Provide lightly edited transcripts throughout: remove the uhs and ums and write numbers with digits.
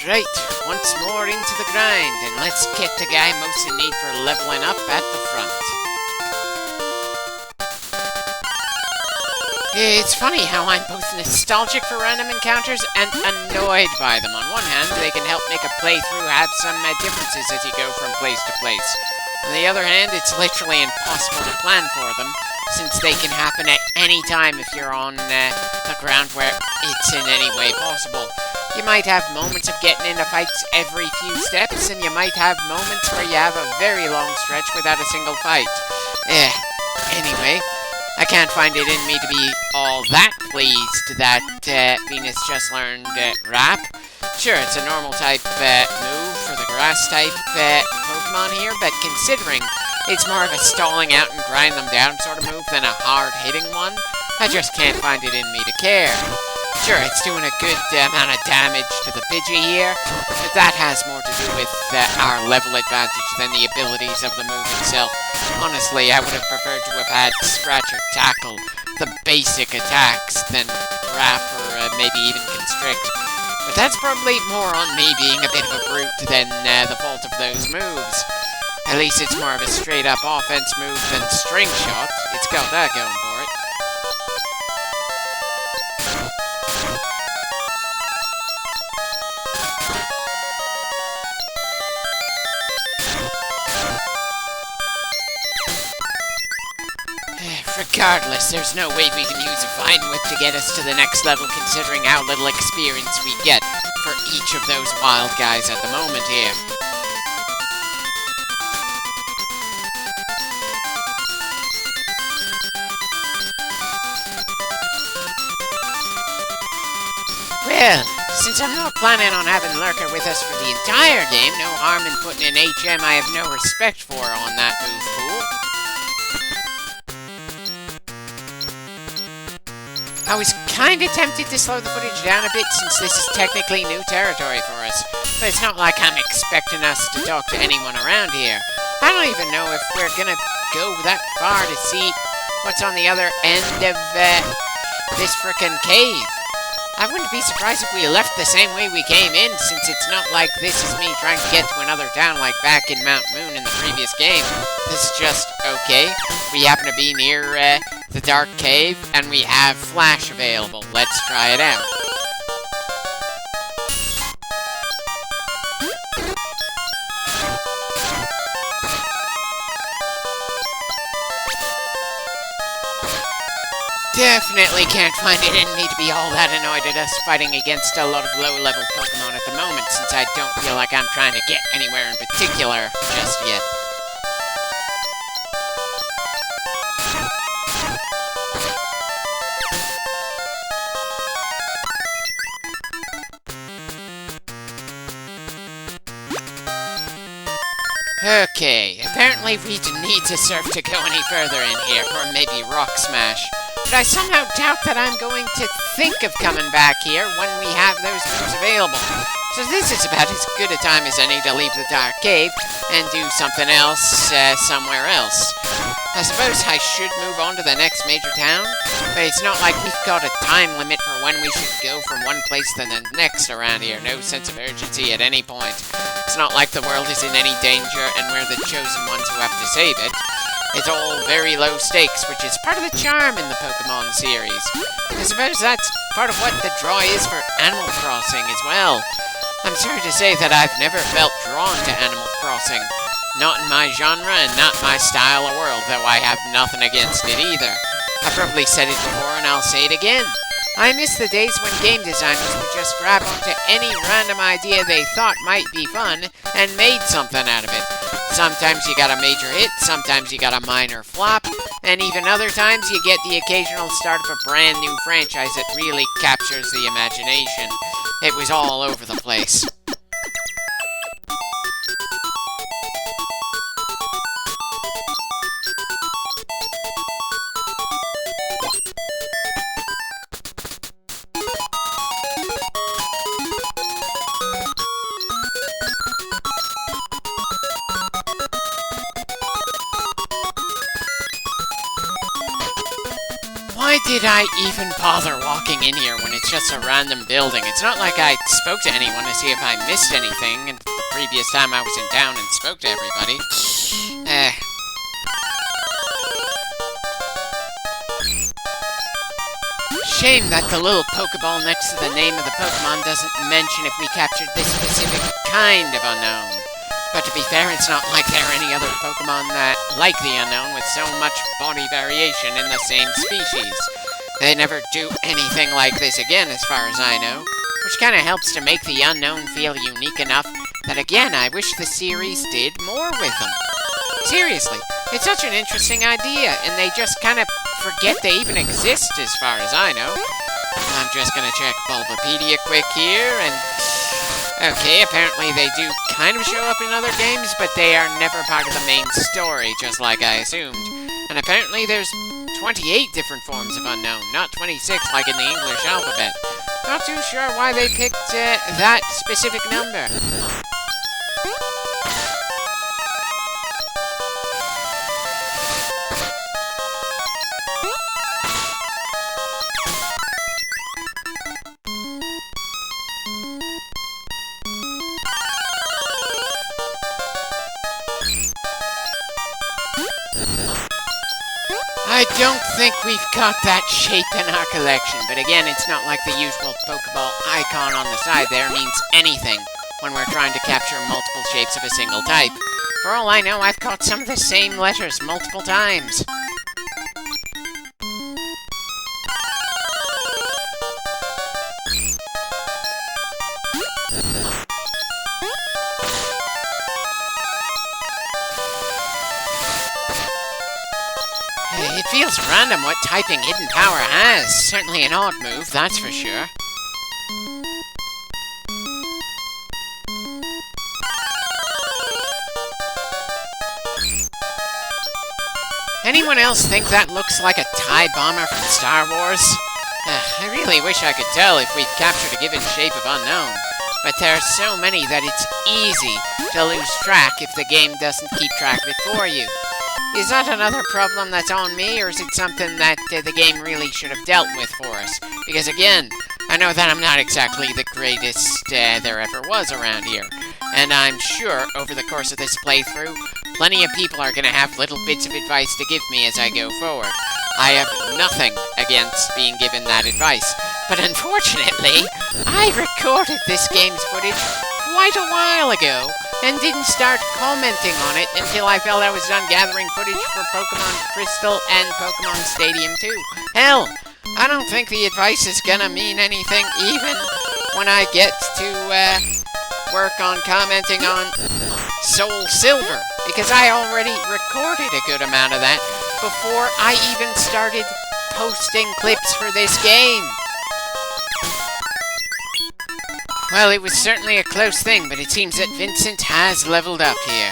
Right, once more into the grind, and let's get the guy most in need for leveling up at the front. It's funny how I'm both nostalgic for random encounters and annoyed by them. On one hand, they can help make a playthrough have some differences as you go from place to place. On the other hand, it's literally impossible to plan for them, since they can happen at any time if you're on the ground where it's in any way possible. You might have moments of getting into fights every few steps, and you might have moments where you have a very long stretch without a single fight. Anyway, I can't find it in me to be all that pleased that Venus just learned Wrap. Sure, it's a normal type move for the grass type Pokemon here, but considering it's more of a stalling out and grind them down sort of move than a hard-hitting one, I just can't find it in me to care. Sure, it's doing a good amount of damage to the Pidgey here, but that has more to do with our level advantage than the abilities of the move itself. Honestly, I would have preferred to have had Scratch or Tackle, the basic attacks, than Wrap or maybe even Constrict. But that's probably more on me being a bit of a brute than the fault of those moves. At least it's more of a straight-up offense move than String Shot. It's got that going for it. Regardless, there's no way we can use a Vine Whip to get us to the next level considering how little experience we get for each of those wild guys at the moment here. Well, since I'm not planning on having Lurker with us for the entire game, no harm in putting an HM I have no respect for on that move pool. I was kinda tempted to slow the footage down a bit since this is technically new territory for us, but it's not like I'm expecting us to talk to anyone around here. I don't even know if we're gonna go that far to see what's on the other end of this frickin' cave. I wouldn't be surprised if we left the same way we came in, since it's not like this is me trying to get to another town like back in Mount Moon in the previous game. This is just, okay, we happen to be near the Dark Cave, and we have Flash available. Let's try it out. Definitely can't find it in me to be all that annoyed at us fighting against a lot of low-level Pokemon at the moment, since I don't feel like I'm trying to get anywhere in particular just yet. Okay, apparently we need to surf to go any further in here, or maybe Rock Smash. But I somehow doubt that I'm going to think of coming back here when we have those moves available. So this is about as good a time as any to leave the Dark Cave and do something else somewhere else. I suppose I should move on to the next major town, but it's not like we've got a time limit for when we should go from one place to the next around here. No sense of urgency at any point. It's not like the world is in any danger and we're the chosen ones who have to save it. It's all very low stakes, which is part of the charm in the Pokemon series. I suppose that's part of what the draw is for Animal Crossing as well. I'm sorry to say that I've never felt drawn to Animal Crossing. Not in my genre and not my style of world, though I have nothing against it either. I've probably said it before and I'll say it again. I miss the days when game designers would just grab onto any random idea they thought might be fun and made something out of it. Sometimes you got a major hit, sometimes you got a minor flop, and even other times you get the occasional start of a brand new franchise that really captures the imagination. It was all over the place. Why did I even bother walking in here when it's just a random building? It's not like I spoke to anyone to see if I missed anything and the previous time I was in town and spoke to everybody. Shame that the little Pokeball next to the name of the Pokemon doesn't mention if we captured this specific kind of unknown. But to be fair, it's not like there are any other Pokemon that like the unknown with so much body variation in the same species. They never do anything like this again, as far as I know, which kind of helps to make the unknown feel unique enough that, again, I wish the series did more with them. Seriously, it's such an interesting idea, and they just kind of forget they even exist, as far as I know. I'm just gonna check Bulbapedia quick here, and... okay, apparently they do kind of show up in other games, but they are never part of the main story, just like I assumed. And apparently there's 28 different forms of unknown, not 26 like in the English alphabet. Not too sure why they picked that specific number. I don't think we've got that shape in our collection, but again, it's not like the usual Pokeball icon on the side there means anything when we're trying to capture multiple shapes of a single type. For all I know, I've caught some of the same letters multiple times. It feels random what typing Hidden Power has. Certainly an odd move, that's for sure. Anyone else think that looks like a TIE bomber from Star Wars? I really wish I could tell if we've captured a given shape of unknown. But there are so many that it's easy to lose track if the game doesn't keep track of it for you. Is that another problem that's on me, or is it something that the game really should have dealt with for us? Because again, I know that I'm not exactly the greatest there ever was around here. And I'm sure, over the course of this playthrough, plenty of people are going to have little bits of advice to give me as I go forward. I have nothing against being given that advice. But unfortunately, I recorded this game's footage quite a while ago, and didn't start commenting on it until I felt I was done gathering footage for Pokemon Crystal and Pokemon Stadium 2. Hell, I don't think the advice is gonna mean anything even when I get to work on commenting on Soul Silver, because I already recorded a good amount of that before I even started posting clips for this game. Well, it was certainly a close thing, but it seems that Vincent has leveled up here.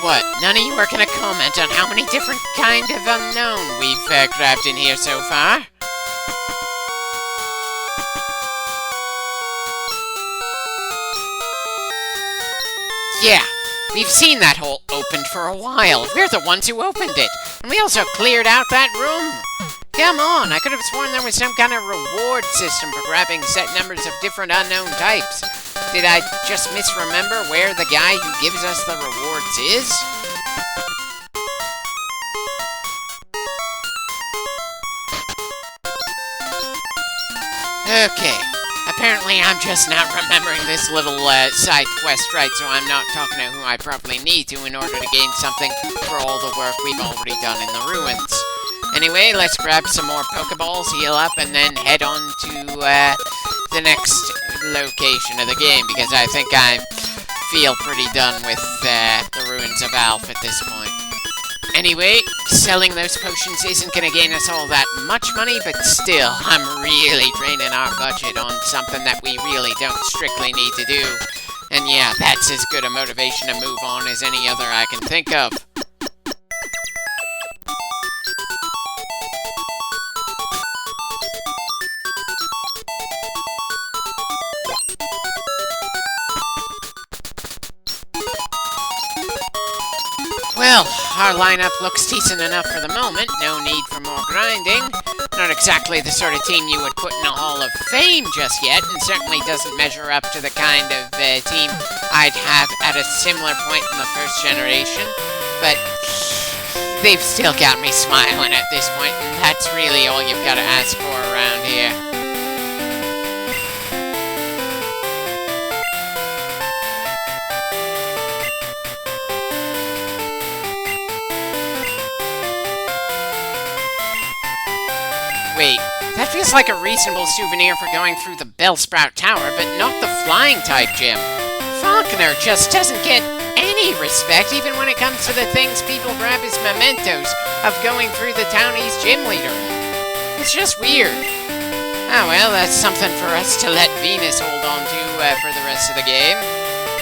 What, none of you are gonna comment on how many different kind of unknown we've grabbed in here so far? Yeah. We've seen that hole opened for a while. We're the ones who opened it. And we also cleared out that room. Come on, I could have sworn there was some kind of reward system for grabbing set numbers of different unknown types. Did I just misremember where the guy who gives us the rewards is? Okay. Apparently, I'm just not remembering this little side quest right, so I'm not talking to who I probably need to in order to gain something for all the work we've already done in the ruins. Anyway, let's grab some more Pokeballs, heal up, and then head on to the next location of the game, because I think I feel pretty done with the ruins of Alph at this point. Anyway, selling those potions isn't going to gain us all that much money, but still, I'm really draining our budget on something that we really don't strictly need to do. And yeah, that's as good a motivation to move on as any other I can think of. Well, our lineup looks decent enough for the moment. No need for more grinding. Not exactly the sort of team you would put in a Hall of Fame just yet, and certainly doesn't measure up to the kind of team I'd have at a similar point in the first generation. But they've still got me smiling at this point, and that's really all you've got to ask for around here. Wait, that feels like a reasonable souvenir for going through the Bellsprout Tower, but not the flying type gym. Falconer just doesn't get any respect, even when it comes to the things people grab as mementos of going through the townie's gym leader. It's just weird. Ah well, that's something for us to let Venus hold on to for the rest of the game.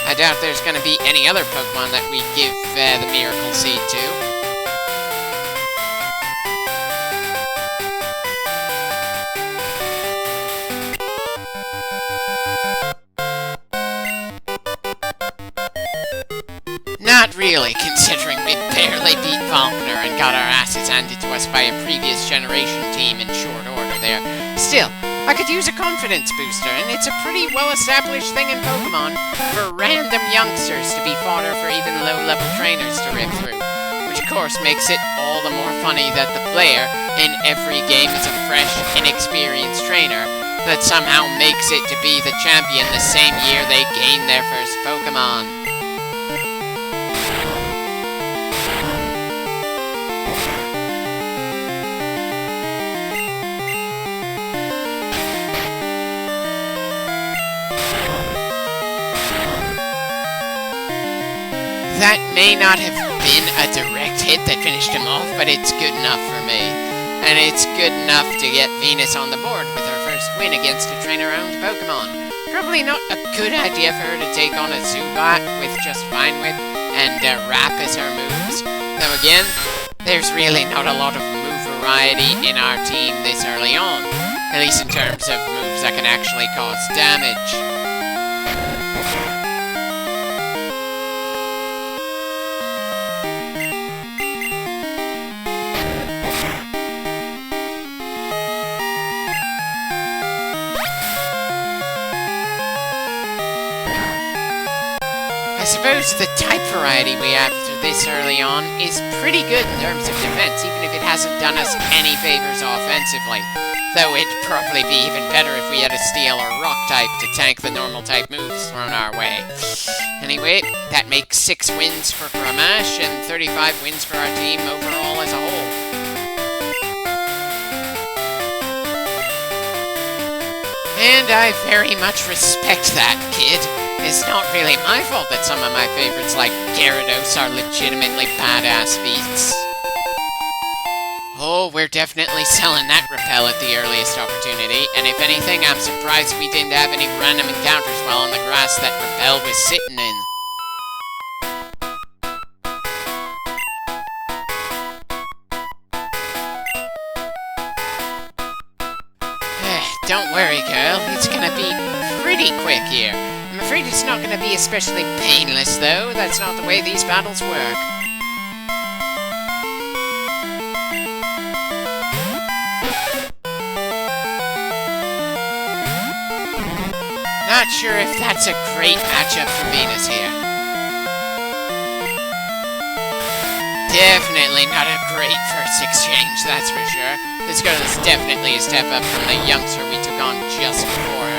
I doubt there's going to be any other Pokemon that we give the Miracle Seed to. Not really, considering we barely beat Falconer and got our asses handed to us by a previous generation team in short order there. Still, I could use a confidence booster, and it's a pretty well-established thing in Pokemon for random youngsters to be fodder for even low-level trainers to rip through. Which of course makes it all the more funny that the player in every game is a fresh, inexperienced trainer that somehow makes it to be the champion the same year they gain their first Pokemon. That may not have been a direct hit that finished him off, but it's good enough for me. And it's good enough to get Venus on the board with her first win against a trainer-owned Pokemon. Probably not a good idea for her to take on a Zubat with just Vine Whip and Wrap as her moves. Though again, there's really not a lot of move variety in our team this early on. At least in terms of moves that can actually cause damage. I suppose the type variety we have this early on is pretty good in terms of defense, even if it hasn't done us any favors offensively. Though it'd probably be even better if we had a Steel or Rock type to tank the normal type moves thrown our way. Anyway, that makes 6 wins for Gramash and 35 wins for our team overall as a whole. And I very much respect that, kid. It's not really my fault that some of my favorites like Gyarados are legitimately badass beasts. Oh, we're definitely selling that Repel at the earliest opportunity, and if anything, I'm surprised we didn't have any random encounters while on the grass that Repel was sitting in. Don't worry, girl. It's gonna be pretty quick here. I'm afraid it's not gonna be especially painless, though. That's not the way these battles work. Not sure if that's a great matchup for Venus here. Definitely not a great first exchange, that's for sure. This girl is definitely a step up from the youngster we took on just before her.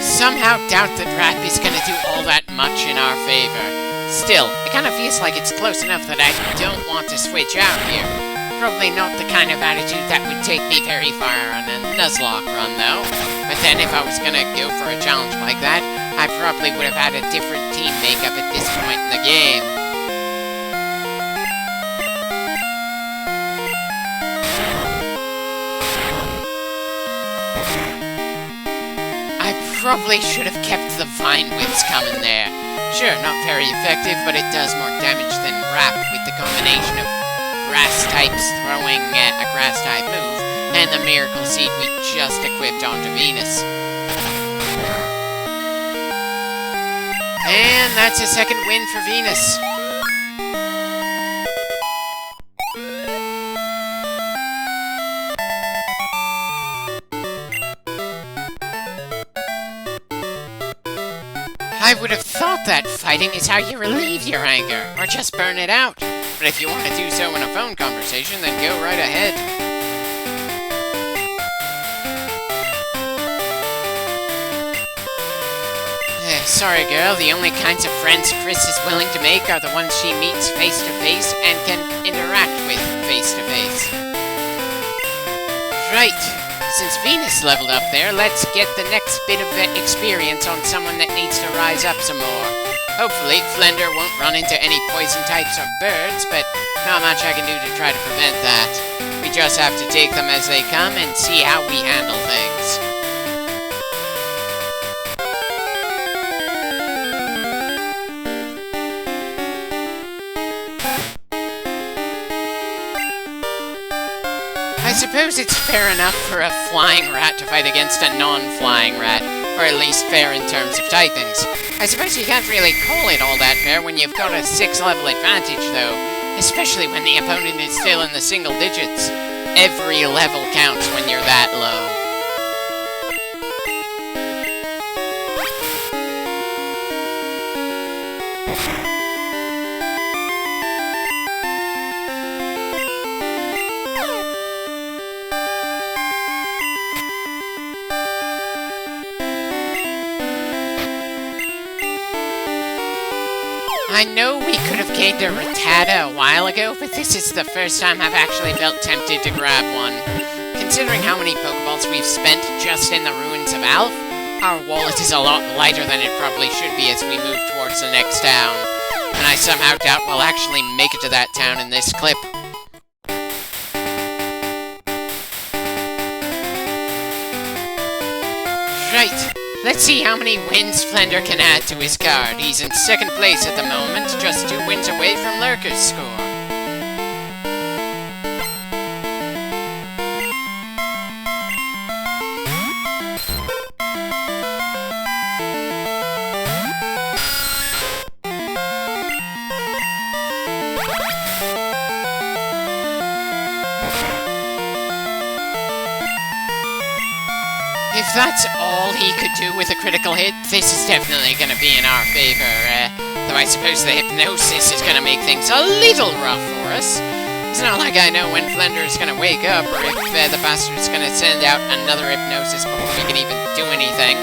Somehow doubt that Rap is gonna do all that much in our favor. Still, it kind of feels like it's close enough that I don't want to switch out here. Probably not the kind of attitude that would take me very far on a Nuzlocke run, though. But then if I was gonna go for a challenge like that, I probably would have had a different team makeup at this point in the game. I probably should have kept the Vine Whips coming there. Sure, not very effective, but it does more damage than Wrap with the combination of grass types throwing a grass type move and the Miracle Seed we just equipped onto Venus. And that's a second win for Venus. I would have thought that fighting is how you relieve your anger, or just burn it out. But if you want to do so in a phone conversation, then go right ahead. Sorry, girl, the only kinds of friends Chris is willing to make are the ones she meets face-to-face and can interact with face-to-face. Right. Since Venus leveled up there, let's get the next bit of experience on someone that needs to rise up some more. Hopefully, Flender won't run into any poison types or birds, but not much I can do to try to prevent that. We just have to take them as they come and see how we handle things. I suppose it's fair enough for a flying rat to fight against a non-flying rat, or at least fair in terms of typings. I suppose you can't really call it all that fair when you've got a 6-level advantage, though, especially when the opponent is still in the single digits. Every level counts when you're that low. I know we could have gained a Rattata a while ago, but this is the first time I've actually felt tempted to grab one. Considering how many Pokeballs we've spent just in the ruins of Alph, our wallet is a lot lighter than it probably should be as we move towards the next town. And I somehow doubt we'll actually make it to that town in this clip. Right. Let's see how many wins Flender can add to his card. He's in second place at the moment, just 2 wins away from Lurker's score. If that's all he could do with a critical hit, this is definitely going to be in our favor, though I suppose the hypnosis is going to make things a little rough for us. It's not like I know when Flender is going to wake up, or if the bastard's going to send out another hypnosis before we can even do anything.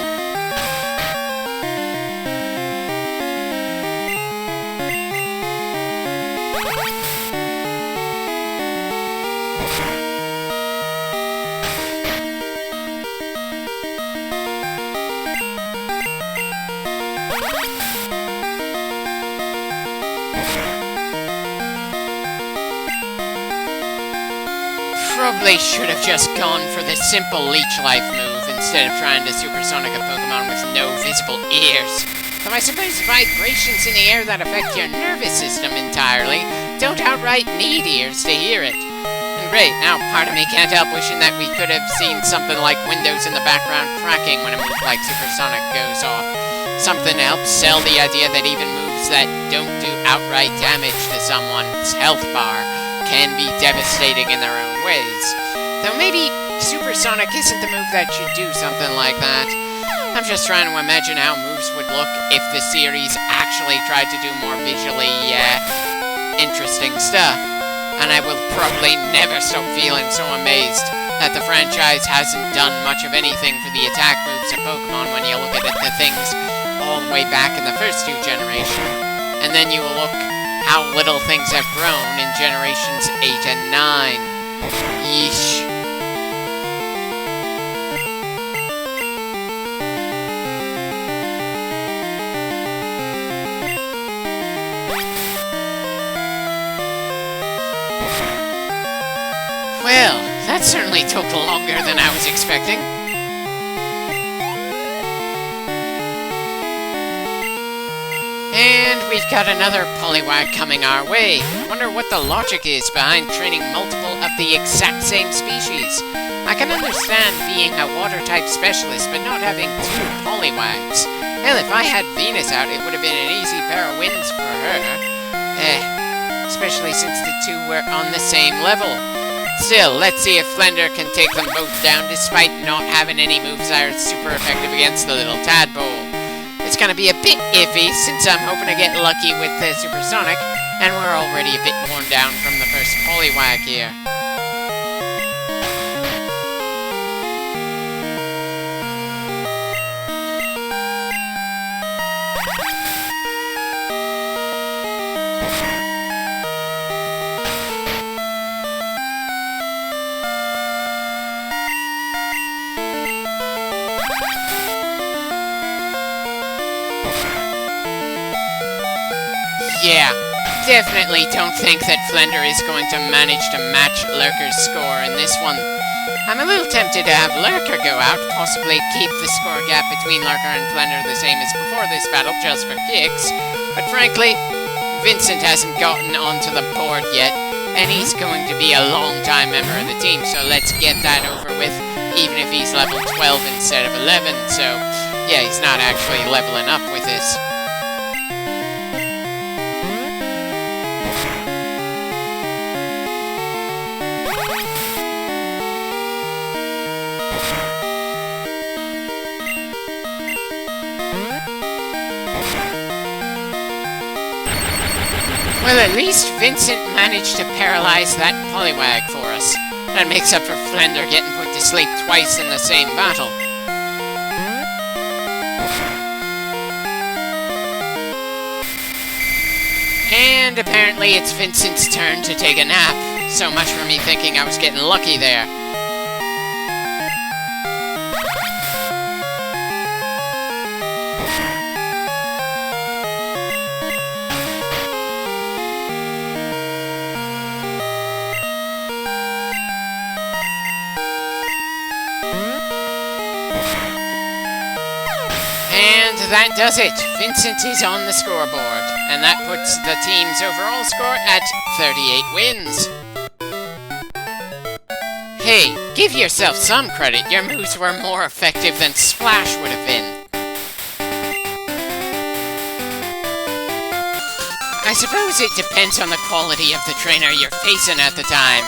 Probably should have just gone for the simple Leech Life move instead of trying to Supersonic a Pokemon with no visible ears. Though I suppose vibrations in the air that affect your nervous system entirely don't outright need ears to hear it. And great, now part of me can't help wishing that we could have seen something like windows in the background cracking when a move like Supersonic goes off. Something to help sell the idea that even moves that don't do outright damage to someone's health bar can be devastating in their own ways. Though maybe Supersonic isn't the move that should do something like that. I'm just trying to imagine how moves would look if the series actually tried to do more visually, interesting stuff. And I will probably never stop feeling so amazed that the franchise hasn't done much of anything for the attack moves of Pokemon when you look at the things all the way back in the first 2 generations. And then you look how little things have grown in generations 8 and 9. Yeesh. Well, that certainly took longer than I was expecting. And we've got another Poliwag coming our way. I wonder what the logic is behind training multiple of the exact same species. I can understand being a water-type specialist, but not having two Poliwags. Hell, if I had Venus out, it would have been an easy pair of wins for her. Especially since the two were on the same level. Still, let's see if Flender can take them both down despite not having any moves that are super effective against the little tadpole. It's gonna be a bit iffy since I'm hoping to get lucky with the Supersonic, and we're already a bit worn down from the first Poliwag here. Yeah, definitely don't think that Flender is going to manage to match Lurker's score in this one. I'm a little tempted to have Lurker go out, possibly keep the score gap between Lurker and Flender the same as before this battle, just for kicks. But frankly, Vincent hasn't gotten onto the board yet, and he's going to be a long-time member of the team, so let's get that over with, even if he's level 12 instead of 11. So, yeah, he's not actually leveling up with this. Well, at least Vincent managed to paralyze that Poliwag for us. That makes up for Flender getting put to sleep twice in the same battle. And apparently it's Vincent's turn to take a nap. So much for me thinking I was getting lucky there. And that does it. Vincent is on the scoreboard, and that puts the team's overall score at 38 wins. Hey, give yourself some credit. Your moves were more effective than Splash would have been. I suppose it depends on the quality of the trainer you're facing at the time.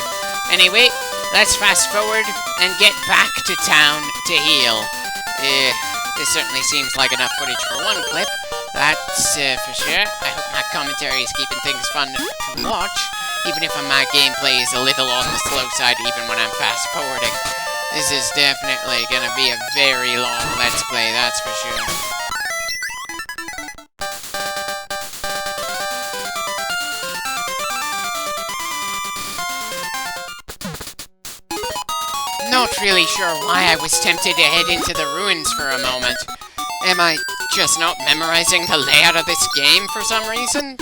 Anyway, let's fast forward and get back to town to heal. This certainly seems like enough footage for one clip. That's for sure. I hope my commentary is keeping things fun to watch, even if my gameplay is a little on the slow side even when I'm fast forwarding. This is definitely gonna be a very long Let's Play, that's for sure. Not really sure why I was tempted to head into the ruins for a moment. Am I just not memorizing the layout of this game for some reason?